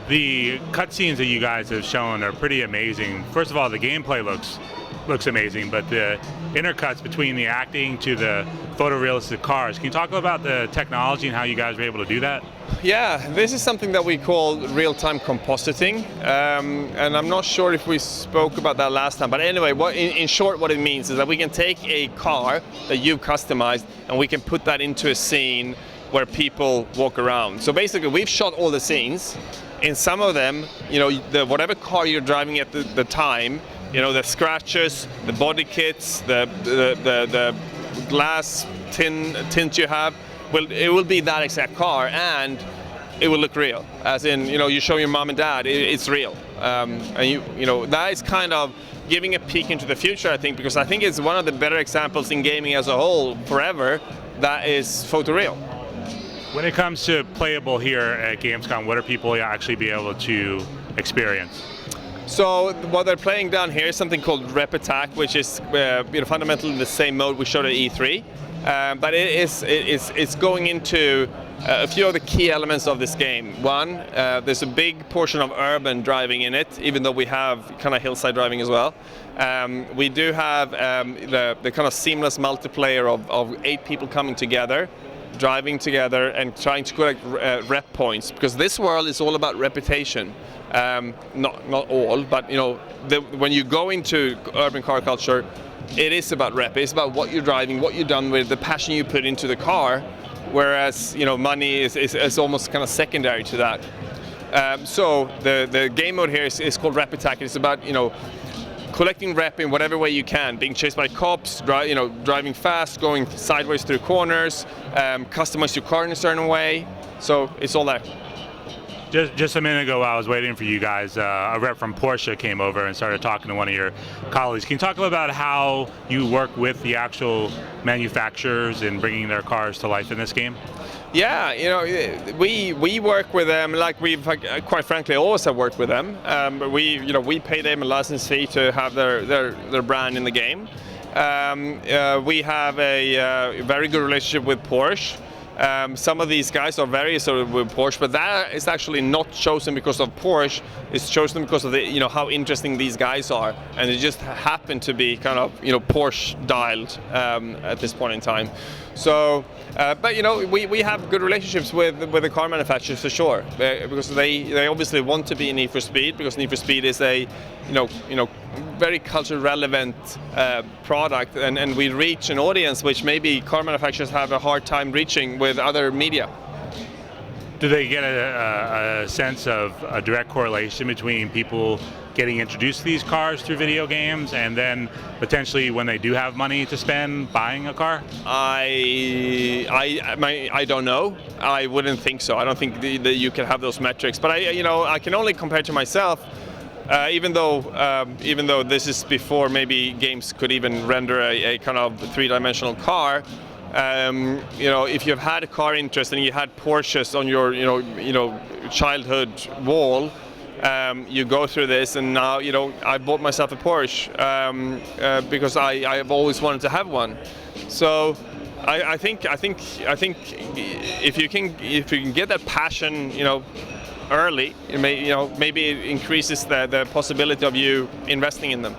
The cutscenes that you guys have shown are pretty amazing. First of all, the gameplay looks amazing, but the intercuts between the acting to the photorealistic cars. Can you talk about the technology and how you guys were able to do that? Yeah, this is something that we call real-time compositing, and I'm not sure if we spoke about that last time, but anyway, in short what it means is that we can take a car that you've customized and we can put that into a scene where people walk around. So basically we've shot all the scenes. In some of them, whatever car you're driving at the time, the scratches, the body kits, the glass tint you have, it will be that exact car, and it will look real. As in, you show your mom and dad, it's real. And that is kind of giving a peek into the future, I think, because I think it's one of the better examples in gaming as a whole forever that is photoreal. When it comes to playable here at Gamescom, what are people actually be able to experience? So what they're playing down here is something called Rep Attack, which is fundamentally the same mode we showed at E3, but it's going into a few of the key elements of this game. One, there's a big portion of urban driving in it, even though we have kind of hillside driving as well. We do have the kind of seamless multiplayer of 8 people coming together, driving together and trying to collect rep points, because this world is all about reputation. Not all, but when you go into urban car culture, it is about rep. It's about what you're driving, what you've done with the passion you put into the car, whereas money is almost kind of secondary to that. So the game mode here is called Rep Attack. It's about collecting rep in whatever way you can, being chased by cops, driving fast, going sideways through corners, customize your car in a certain way. So it's all that. Just a minute ago, while I was waiting for you guys, a rep from Porsche came over and started talking to one of your colleagues. Can you talk about how you work with the actual manufacturers in bringing their cars to life in this game? Yeah, we work with them like we've quite frankly always have worked with them. We pay them a license fee to have their brand in the game. We have a very good relationship with Porsche. Some of these guys are very associated with Porsche, but that is actually not chosen because of Porsche. It's chosen because of how interesting these guys are, and they just happen to be kind of Porsche dialed at this point in time. So, but we have good relationships with the car manufacturers for sure, because they obviously want to be in Need for Speed, because Need for Speed is a very culture relevant product, and we reach an audience which maybe car manufacturers have a hard time reaching with other media. Do they get a sense of a direct correlation between people getting introduced to these cars through video games and then potentially when they do have money to spend buying a car? I don't know. I wouldn't think so. I don't think that you can have those metrics. But I can only compare to myself. Even though this is before maybe games could even render a kind of 3-dimensional car. If you've had a car interest and you had Porsches on your childhood wall, you go through this, and now I bought myself a Porsche because I have always wanted to have one. So I think if you can get that passion early, maybe it increases the possibility of you investing in them.